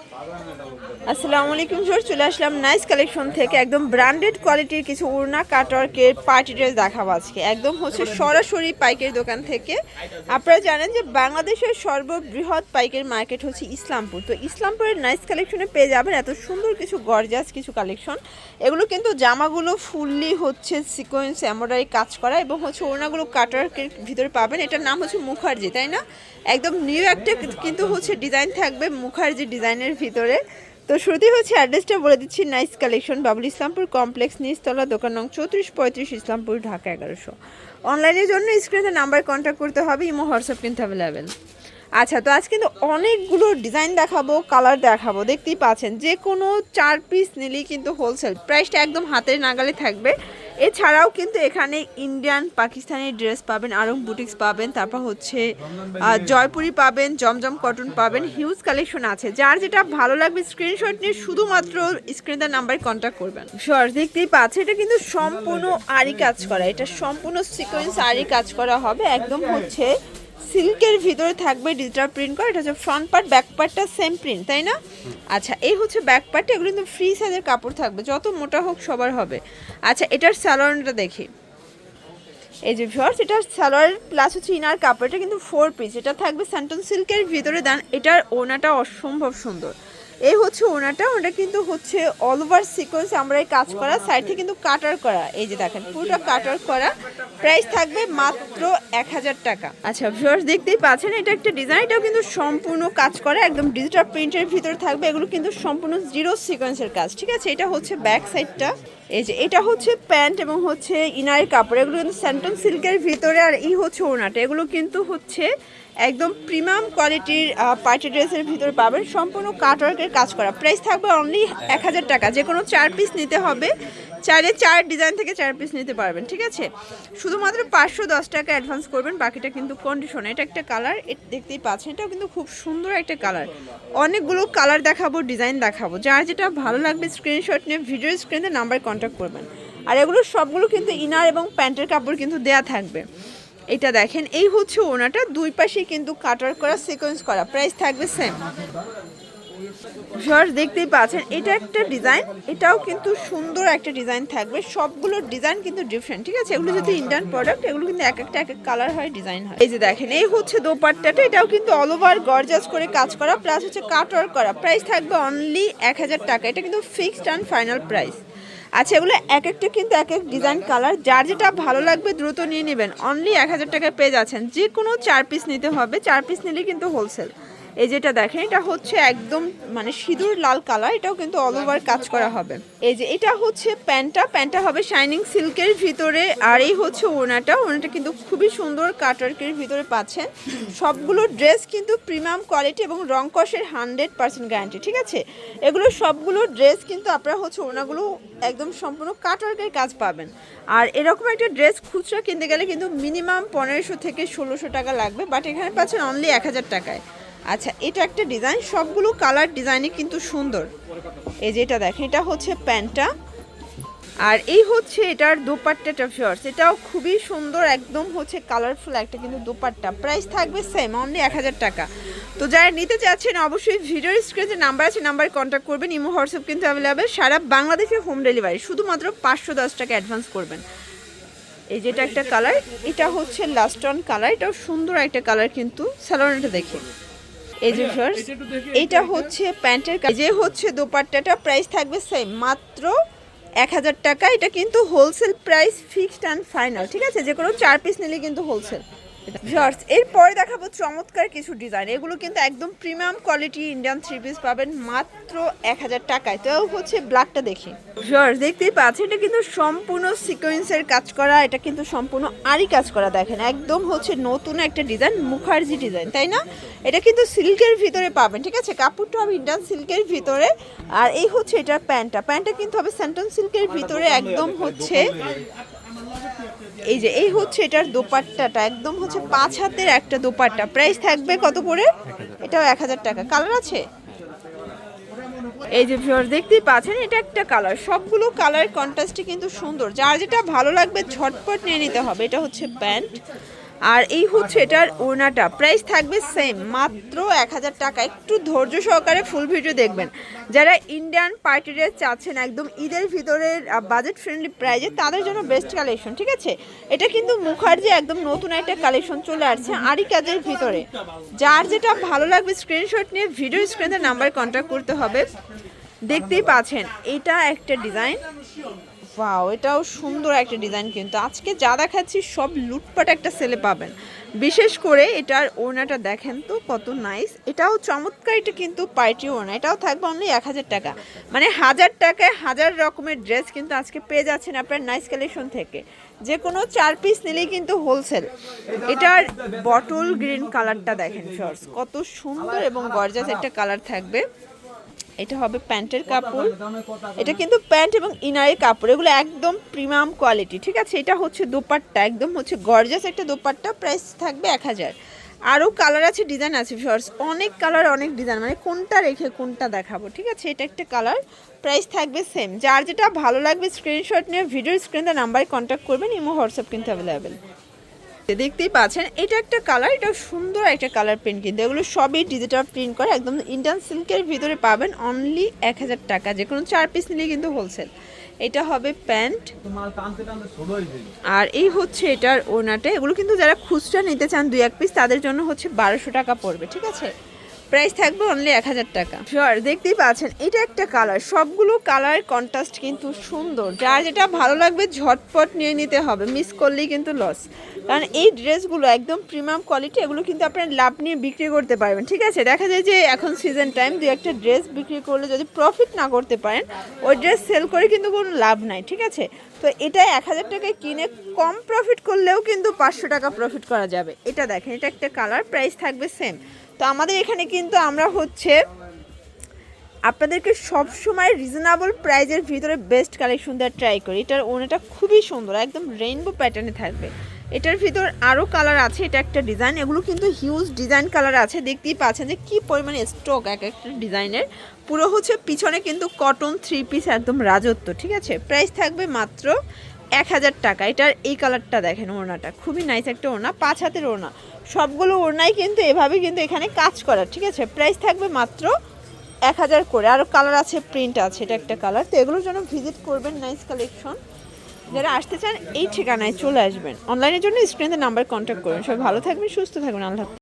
আসসালামু আলাইকুম স্যার, চলে আসলাম নাইস কালেকশন থেকে একদম ব্র্যান্ডেড কোয়ালিটির কিছু ওড়না কাটওয়ার্কের পার্টি ড্রেস দেখাবো আজকে। একদম হচ্ছে সরাসরি পাইকারি দোকান থেকে। আপনারা জানেন যে বাংলাদেশের সর্ববৃহৎ পাইকারি মার্কেট হচ্ছে ইসলামপুর। তো ইসলামপুরের নাইস কালেকশনে পেয়ে যাবেন এত সুন্দর কিছু গর্জাস কিছু কালেকশন। এগুলো কিন্তু জামাগুলো ফুললি হচ্ছে সিকোয়েন্স এমব্রয়ডারি কাজ করা এবং হচ্ছে ওড়নাগুলো কাটওয়ার্কের ভিতরে পাবেন। এটার নাম হচ্ছে মুখার্জি, তাই না? একদম নিউ একটা কিন্তু হচ্ছে ডিজাইন থাকবে মুখার্জি ডিজাইনের ভিতরে। তো শুরুতেই হচ্ছে অ্যাড্রেসটা বলে দিচ্ছি, nice collection, Babul Islampur complex, নিচতলা, দোকান নং 3435, ইসলামপুর, ঢাকা 1100। অনলাইনের জন্য স্ক্রিনে নাম্বার কন্ট্যাক্ট করতে হবে, ইমো হোয়াটসঅ্যাপ কিন্তু অ্যাভেলেবেল। আচ্ছা, তো আজ কিন্তু অনেকগুলো ডিজাইন দেখাবো, কালার দেখাবো, দেখতেই পাচ্ছেন। যে কোনো 4 পিস নিলেই কিন্তু হোলসেল প্রাইসটা একদম হাতের নাগালে থাকবে। এছাড়াও কিন্তু এখানে ইন্ডিয়ান পাকিস্তানি ড্রেস পাবেন, আরং বুটিক্স পাবেন, তারপর হচ্ছে জয়পুরি পাবেন, জমজম কটন পাবেন, হিউজ কালেকশন আছে। যার যেটা ভালো লাগবে স্ক্রিনশট নিয়ে শুধুমাত্র স্ক্রিনের নাম্বারে কন্ট্যাক্ট করবেন। শর দেখতেই পাচ্ছেন, এটা কিন্তু সম্পূর্ণ আরি কাজ করা, এটা সম্পূর্ণ সিকোয়েন্স আরি কাজ করা হবে। একদম হচ্ছে সিল্কের ভিতরে থাকবে ডিজিটাল প্রিন্ট করা। এটা হচ্ছে ফ্রন্ট পার্ট, ব্যাক পার্টটা সেম প্রিন্ট, তাই না? আচ্ছা, এই হচ্ছে ব্যাক পার্টটা। এগুলো কিন্তু ফ্রি সাইজের কাপড় থাকবে, যত মোটা হোক সবার হবে। আচ্ছা, এটার স্যালোয়ারটা দেখি। এই যে ভিউয়ার্স, এটা সালোয়ার প্লাস হচ্ছে ইনার কাপড়। এটা কিন্তু 4 পিস, এটা থাকবে স্যান্টন সিল্কের ভিতরে। দেন এটার ওড়নাটা অসম্ভব সুন্দর। এই হচ্ছে ওড়নাটা, ওটা কিন্তু হচ্ছে অল ওভার সিকোয়েন্স আমরা এই কাজ করা, সাইডে কিন্তু কাটার করা। এই যে দেখেন পুরোটা কাটার করা। প্রাইস থাকবে মাত্র 1000 টাকা। আচ্ছা ভিউয়ার্স, দেখতেই পাচ্ছেন এটা একটা ডিজাইন, এটাও কিন্তু সম্পূর্ণ কাজ করা, একদম ডিজিটাল প্রিন্টের ভিতরে থাকবে। এগুলো কিন্তু সম্পূর্ণ জিরো সিকোয়েন্সের কাজ, ঠিক আছে? এটা হচ্ছে ব্যাক সাইডটা। এই যে এটা হচ্ছে প্যান্ট এবং হচ্ছে ইনারের কাপড়, এগুলো কিন্তু স্যান্টন সিল্কের ভিতরে। আর এই হচ্ছে ওড়নাটা, এগুলো কিন্তু হচ্ছে একদম প্রিমিয়াম কোয়ালিটির পার্টি ড্রেসের ভিতরে পাবেন, সম্পূর্ণ কাটওয়ার্কের কাজ করা। প্রাইস থাকবে অনলি 1000 টাকা। যে কোনো 4 পিস নিতে হবে, চাইলে 4 ডিজাইন থেকে 4 পিস নিতে পারবেন, ঠিক আছে? শুধুমাত্র 510 টাকা অ্যাডভান্স করবেন, বাকিটা কিন্তু কন্ডিশন। এটা একটা কালার, দেখতেই পাচ্ছেন, এটাও কিন্তু খুব সুন্দর একটা কালার। অনেকগুলো কালার দেখাবো, ডিজাইন দেখাবো, যার যেটা ভালো লাগবে স্ক্রিনশট নিয়ে ভিডিও স্ক্রিনে নাম্বার কন্ট্যাক্ট করবেন। আর এগুলো সবগুলো কিন্তু ইনার এবং প্যান্টের কাপড় কিন্তু দেয়া থাকবে। এটা দেখেন, এই হচ্ছে ওড়নাটা, দুই পাশে কিন্তু কাটার করা, সিকোয়েন্স করা। প্রাইস থাকবে সেম। ভিউয়ার্স দেখতেই পাচ্ছেন, এটা একটা ডিজাইন, এটাও কিন্তু সুন্দর একটা ডিজাইন থাকবে। সবগুলো ডিজাইন কিন্তু ডিফারেন্ট, ঠিক আছে? এগুলো যদি ইন্ডিয়ান প্রোডাক্ট, এগুলো কিন্তু এক একটা এক এক কালার হয়, ডিজাইন হয়। এই যে দেখেন, এই হচ্ছে দোপাট্টাটা, এটাও কিন্তু অল ওভার গর্জাস করে কাজ করা, প্লাস হচ্ছে কাটওয়ার্ক করা। প্রাইস থাকবে অনলি 1000 টাকা। এটা কিন্তু ফিক্সড অ্যান্ড ফাইনাল প্রাইস। আচ্ছা, এগুলো এক একটা কিন্তু এক এক ডিজাইন কালার, যার যেটা ভালো লাগবে দ্রুত নিয়ে নেবেন। অনলি 1000 টাকায় পেয়ে যাচ্ছেন। যে কোনো 4 পিস নিতে হবে, 4 পিস নিলে কিন্তু হোলসেল। এই যেটা দেখেন, এটা হচ্ছে একদম মানে সিঁদুর লাল কালার, এটাও কিন্তু অল ওভার কাজ করা হবে। এই যে এটা হচ্ছে প্যান্টটা হবে শাইনিং সিল্কের ভিতরে। আর এই হচ্ছে ওড়নাটা কিন্তু খুবই সুন্দর কাটওয়ার্কের ভিতরে পাচ্ছেন। সবগুলো ড্রেস কিন্তু প্রিমিয়াম কোয়ালিটি এবং রং কষের 100% গ্যারান্টি, ঠিক আছে? এগুলো সবগুলো ড্রেস কিন্তু আপনারা হচ্ছে ওড়নাগুলো একদম সম্পূর্ণ কাটওয়ার্কের কাজ পাবেন। আর এরকম একটা ড্রেস খুচরা কিনতে গেলে কিন্তু মিনিমাম 1500 থেকে 1600 টাকা লাগবে, বাট এখানে পাচ্ছেন অনলি 1000 টাকায়। আচ্ছা, এটা একটা ডিজাইন, সবগুলো কালার ডিজাইনে কিন্তু সুন্দর। এই যে এটা দেখেন, এটা হচ্ছে প্যান্টটা। আর এই হচ্ছে এটার দোপাট্টাটা ভিউয়ার্স, এটাও খুবই সুন্দর, একদম হচ্ছে কালারফুল একটা কিন্তু দোপাট্টা। প্রাইস থাকবে সেম, অনলি 1000 টাকা। তো যারা নিতে চাচ্ছেন অবশ্যই ভিডিওর স্ক্রিনে নাম্বার আছে, নাম্বারে কন্ট্যাক্ট করবেন। ইমো হোয়াটসঅ্যাপ কিন্তু অ্যাভেলেবেল, সারা বাংলাদেশে হোম ডেলিভারি। শুধুমাত্র 510 টাকা অ্যাডভান্স করবেন। এই যেটা একটা কালার, এটা হচ্ছে লাস্ট অন কালার, এটাও সুন্দর একটা কালার কিন্তু। স্যালোয়ারটা দেখে, এই যে ভিউয়ার্স, এটা হচ্ছে প্যান্টের, যে হচ্ছে দোপাট্টাটা। প্রাইস থাকবে সেম, মাত্র 1000 টাকা। এটা কিন্তু wholesale price, fixed and final, ঠিক আছে? যে কোনো 4 পিস নিলে কিন্তু হোলসেল। ভিউয়ার্স, এরপরে দেখাবো চমৎকার কিছু ডিজাইন। এগুলো কিন্তু একদম প্রিমিয়াম কোয়ালিটি ইন্ডিয়ান 3 পিস পাবেন মাত্র 1000 টাকায়। তো হচ্ছে ব্ল্যাকটা দেখি। ভিউয়ার্স দেখতেই পাচ্ছেন, এটা কিন্তু সম্পূর্ণ সিকোয়েন্সের কাজ করা, এটা কিন্তু সম্পূর্ণ আরি কাজ করা। দেখেন, একদম হচ্ছে নতুন একটা ডিজাইন, মুখার্জি ডিজাইন, তাই না? এটা কিন্তু সিল্কের ভিতরে পাবেন, ঠিক আছে? কাপড়টা হবে ইন্ডিয়ান সিল্কের ভিতরে। আর এই হচ্ছে এটার প্যান্টটা কিন্তু হবে স্যান্টন সিল্কের ভিতরে, একদম হচ্ছে। এই যে এই হচ্ছে এটার দোপাট্টাটা, একদম হচ্ছে 5 হাতের একটা দোপাট্টা। প্রাইস থাকবে কত করে? এটাও 1000 টাকা। কালার আছে, এই যে ভিউয়ার্স দেখতেই পাচ্ছেন, এটা একটা কালার। সবগুলো কালার কন্ট্রাস্টে কিন্তু সুন্দর, যার যেটা ভালো লাগবে ঝটপট নিয়ে নিতে হবে। এটা হচ্ছে প্যান্ট। আর এই হচ্ছে এটার ওড়নাটা, প্রাইস থাকবে সেম মাত্র 1000 টাকা। একটু ধৈর্য সহকারে ফুল ভিডিও দেখবেন। যারা ইন্ডিয়ান পার্টি ড্রেস চাচ্ছেন একদম ঈদের ভিতরের বাজেট ফ্রেন্ডলি প্রাইজে, তাদের জন্য বেস্ট কালেকশন, ঠিক আছে। এটা কিন্তু মুখার্জি একদম নতুন একটা কালেকশন চলে আসছে আরি কাজের ভিতরে। যার যেটা ভালো লাগবে স্ক্রিনশট নিয়ে ভিডিও স্ক্রিনের নাম্বারে কন্ট্যাক্ট করতে হবে। দেখতেই পাচ্ছেন এটা একটা ডিজাইন, ওয়াও এটাও সুন্দর একটা ডিজাইন। কিন্তু আজকে যা দেখাচ্ছি সব লুটপাট একটা সেলে পাবেন। বিশেষ করে এটার ওড়নাটা দেখেন তো কত নাইস, এটাও চমৎকার। এটা কিন্তু পার্টি ওড়না, এটাও থাকবে অনলি 1000 টাকা। মানে 1000 টাকায় 1000 রকমের ড্রেস কিন্তু আজকে পেয়ে যাচ্ছেন আপনার নাইস কালেকশন থেকে। যে কোনো 4 পিস নিলেই কিন্তু হোলসেল। এটার বটল গ্রিন কালারটা দেখেন শর্টস, কত সুন্দর এবং গর্জাস একটা কালার থাকবে। এটা হবে প্যান্টের কাপড়, এটা কিন্তু প্যান্ট এবং ইনারের কাপড়, এগুলো একদম প্রিমিয়াম কোয়ালিটি, ঠিক আছে। এটা হচ্ছে দোপাট্টা, একদম হচ্ছে গর্জাস একটা দোপাট্টা, প্রাইস থাকবে 1000। আরও কালার আছে, ডিজাইন আছে শর্টস, অনেক কালার অনেক ডিজাইন, মানে কোনটা রেখে কোনটা দেখাবো, ঠিক আছে। এটা একটা কালার, প্রাইস থাকবে সেম। যার যেটা ভালো লাগবে স্ক্রিনশট নিয়ে ভিডিও স্ক্রিনে নাম্বারে কন্ট্যাক্ট করবেন, ইমো হোয়াটসঅ্যাপ কিন্তু অ্যাভেলেবেল। দেখতেই পাচ্ছেন এটা একটা কালার, এটা সুন্দর একটা কালার প্রিন্ট, কিন্তু এগুলো সবই ডিজিটাল প্রিন্ট করে একদম ইন্ডিয়ান সিল্কের ভিতরে পাবেন অনলি 1000 টাকা। যে কোনো 4 পিস নিলে কিন্তু হোলসেল। এটা হবে প্যান্ট, আর এই হচ্ছে এটার ওড়নাটা। এগুলো কিন্তু যারা খুচরা নিতে চান 2-1 পিস, তাদের জন্য হচ্ছে 1200 টাকা পড়বে, ঠিক আছে। প্রাইস থাকবে অনলি 1000 টাকা। শিওর, দেখতেই পাচ্ছেন এটা একটা কালার, সবগুলো কালার কন্ট্রাস্ট কিন্তু সুন্দর। যার যেটা ভালো লাগবে ঝটপট নিয়ে নিতে হবে, মিস করলেই কিন্তু লস। কারণ এই ড্রেসগুলো একদম প্রিমিয়াম কোয়ালিটি, এগুলো কিন্তু আপনার লাভ নিয়ে বিক্রি করতে পারবেন, ঠিক আছে। দেখা যায় যে এখন সিজন টাইম 2-একটা ড্রেস বিক্রি করলে যদি প্রফিট না করতে পারেন, ওই ড্রেস সেল করে কিন্তু কোনো লাভ নাই, ঠিক আছে। তো এটা 1000 টাকায় কিনে কম প্রফিট করলেও কিন্তু 500 টাকা প্রফিট করা যাবে। এটা দেখেন, এটা একটা কালার, প্রাইস থাকবে সেম। তো আমাদের এখানে কিন্তু আমরা হচ্ছে আপনাদেরকে সবসময় রিজনেবল প্রাইজের ভিতরে বেস্ট কালেকশন দেওয়ার ট্রাই করি। এটার ওড়নাটা খুবই সুন্দর, একদম রেইনবো প্যাটার্নে থাকবে। এটার ভিতর আরও কালার আছে, এটা একটা ডিজাইন, এগুলো কিন্তু হিউজ ডিজাইন কালার আছে। দেখতেই পাচ্ছেন যে কী পরিমাণে স্টক এক একটা ডিজাইনের। পুরো হচ্ছে পিছনে কিন্তু কটন 3 পিস একদম রাজত্ব, ঠিক আছে। প্রাইস থাকবে মাত্র 1000 টাকা। এটার এই কালারটা দেখেন, ওড়নাটা খুবই নাইস একটা ওড়না, 5 হাতের ওড়না। সবগুলো ওড়নাই কিন্তু এভাবে কিন্তু এখানে কাজ করা, ঠিক আছে। প্রাইস থাকবে মাত্র 1000 করে। আরও কালার আছে, প্রিন্ট আছে, এটা একটা কালার। তো এগুলোর জন্য ভিজিট করবেন নাইস কালেকশন। যারা আসতে চান এই ঠিকানায় চলে আসবেন। অনলাইনের জন্য স্ক্রিনে নাম্বার কন্ট্যাক্ট করুন। সবাই ভালো থাকবেন, সুস্থ থাকবেন, আল্লাহ হাফেজ।